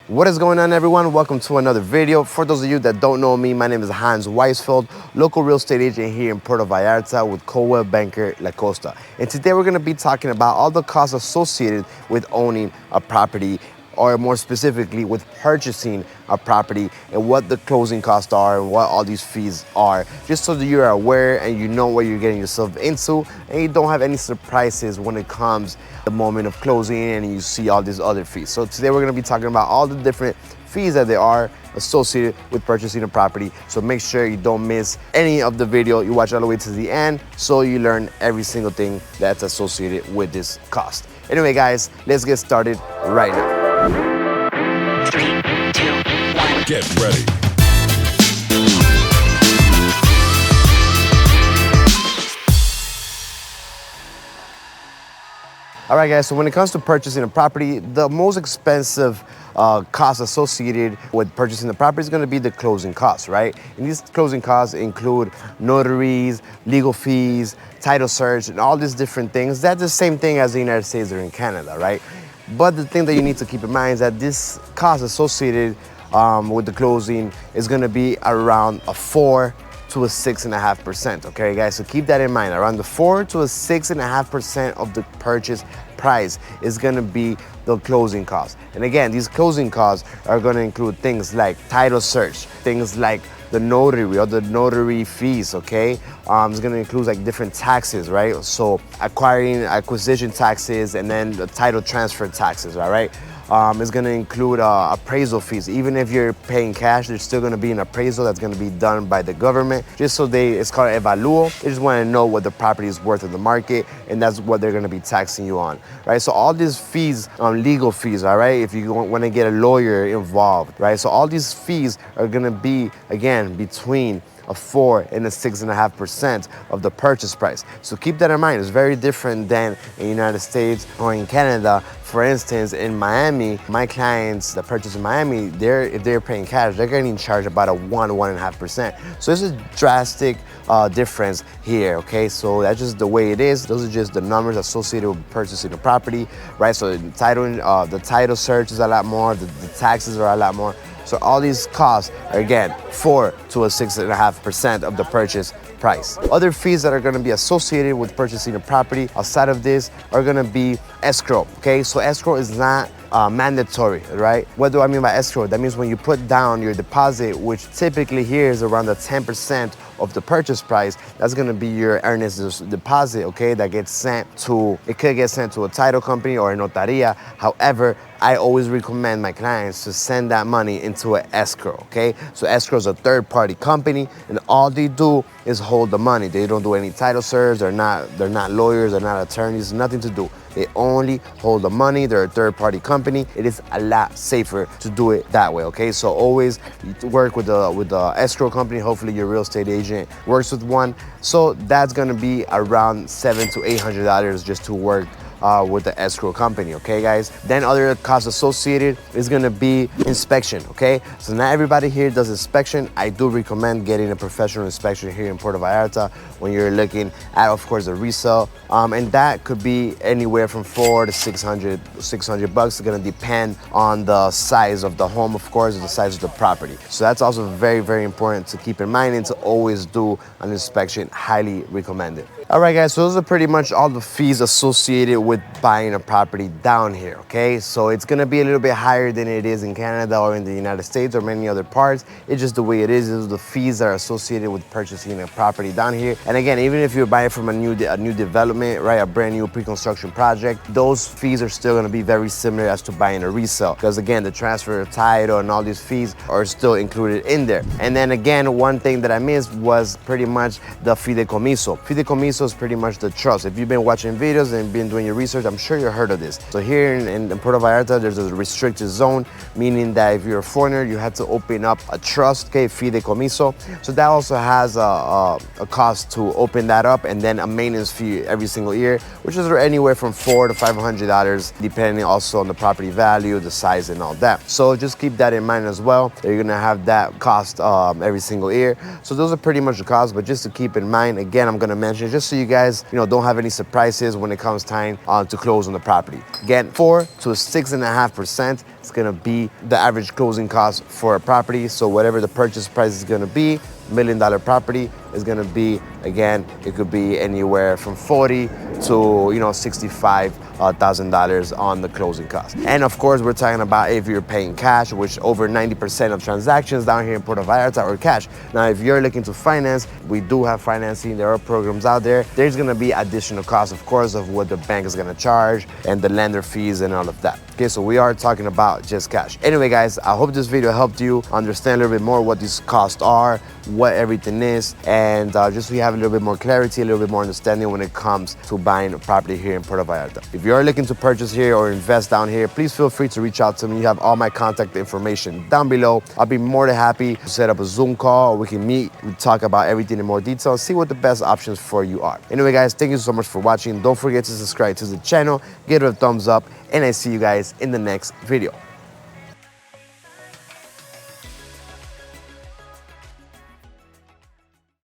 What is going on, everyone? Welcome to another video. For those of you that don't know me, my name is Hans Weisfeld, local real estate agent here in Puerto Vallarta with Coldwell Banker La Costa. And today we're going to be talking about all the costs associated with owning a property, or more specifically with purchasing a property, and what the closing costs are and what all these fees are, just so that you're aware and you know what you're getting yourself into and you don't have any surprises when it comes the moment of closing and you see all these other fees. So today we're going to be talking about all the different fees that there are associated with purchasing a property. So make sure you don't miss any of the video. You watch all the way to the end so you learn every single thing that's associated with this cost. Anyway, guys, let's get started right now. 3, 2, 1. Get ready. All right, guys, so when it comes to purchasing a property, the most expensive cost associated with purchasing the property is going to be the closing costs, right? And these closing costs include notaries, legal fees, title search, and all these different things. That's the same thing as the United States or in Canada, right? But the thing that you need to keep in mind is that this cost associated with the closing is going to be around a 4 to a 6.5%. Okay, guys, so keep that in mind. Around the 4 to a 6.5% of the purchase price is going to be the closing costs. And again, these closing costs are going to include things like title search, things like the notary or the notary fees, okay? It's gonna include like different taxes, right? So acquisition taxes and then the title transfer taxes, all right? It's gonna include appraisal fees. Even if you're paying cash, there's still gonna be an appraisal that's gonna be done by the government, just so it's called evaluo. They just wanna know what the property is worth in the market, and that's what they're gonna be taxing you on, right? So all these fees, legal fees, all right? If you wanna get a lawyer involved, right? So all these fees are gonna be, again, between a 4 and a 6.5% of the purchase price. So keep that in mind. It's very different than in the United States or in Canada. For instance, in Miami, my clients that purchase in Miami, if they're paying cash, they're getting charged about a 1.5%. So there's a drastic difference here, okay? So that's just the way it is. Those are just the numbers associated with purchasing a property, right? So the title search is a lot more, the taxes are a lot more. So all these costs are, again, 4 to a 6.5% of the purchase price. Other fees that are going to be associated with purchasing a property outside of this are going to be escrow, okay? So escrow is not mandatory, right? What do I mean by escrow? That means when you put down your deposit, which typically here is around the 10% of the purchase price, that's gonna be your earnest deposit, okay? That gets sent to, it could get sent to a title company or a notaria. However, I always recommend my clients to send that money into an escrow, okay? So escrow is a third-party company, and all they do is hold the money. They don't do any title search. They're not lawyers. They're not attorneys. Nothing to do. They only hold the money. They're a third-party company. It is a lot safer to do it that way, okay? So always work with the escrow company. Hopefully your real estate agent works with one. So that's gonna be around $700 to $800 just to work with the escrow company, okay, guys? Then other costs associated is gonna be inspection, okay? So not everybody here does inspection. I do recommend getting a professional inspection here in Puerto Vallarta when you're looking at, of course, a resale. And that could be anywhere from $400 to $600 bucks. It's gonna depend on the size of the home, of course, and the size of the property. So that's also very, very important to keep in mind and to always do an inspection. Highly recommended. All right, guys, so those are pretty much all the fees associated with buying a property down here, okay? So it's gonna be a little bit higher than it is in Canada or in the United States or many other parts. It's just the way it is. Those are the fees that are associated with purchasing a property down here. And again, even if you're buying from a new development, right, a brand new pre-construction project, those fees are still gonna be very similar as to buying a resale. Because again, the transfer of title and all these fees are still included in there. And then again, one thing that I missed was pretty much the Fideicomiso. Fideicomiso is pretty much the trust. If you've been watching videos and been doing your research, I'm sure you've heard of this. So here in Puerto Vallarta, there's a restricted zone, meaning that if you're a foreigner, you have to open up a trust, okay, Fideicomiso. So that also has a cost to open that up, and then a maintenance fee every single year, which is anywhere from $400 to $500, depending also on the property value, the size, and all that. So just keep that in mind as well. You're gonna have that cost every single year. So those are pretty much the costs, but just to keep in mind, again, I'm gonna mention just so you guys, don't have any surprises when it comes time to close on the property. Again, 4 to 6.5%. it's gonna be the average closing cost for a property. So whatever the purchase price is gonna be, $1 million property is gonna be, again, it could be anywhere from 40 to $65,000 on the closing cost. And of course, we're talking about if you're paying cash, which over 90% of transactions down here in Puerto Vallarta are cash. Now, if you're looking to finance, we do have financing. There are programs out there. There's gonna be additional costs, of course, of what the bank is gonna charge and the lender fees and all of that. Okay, so we are talking about just cash. Anyway, guys, I hope this video helped you understand a little bit more what these costs are, what everything is, and just so you have a little bit more clarity, a little bit more understanding when it comes to buying a property here in Puerto Vallarta. If you are looking to purchase here or invest down here, please feel free to reach out to me. You have all my contact information down below. I'll be more than happy to set up a Zoom call, or we can meet, we talk about everything in more detail, see what the best options for you are. Anyway, guys, thank you so much for watching. Don't forget to subscribe to the channel, give it a thumbs up, and I see you guys in the next video.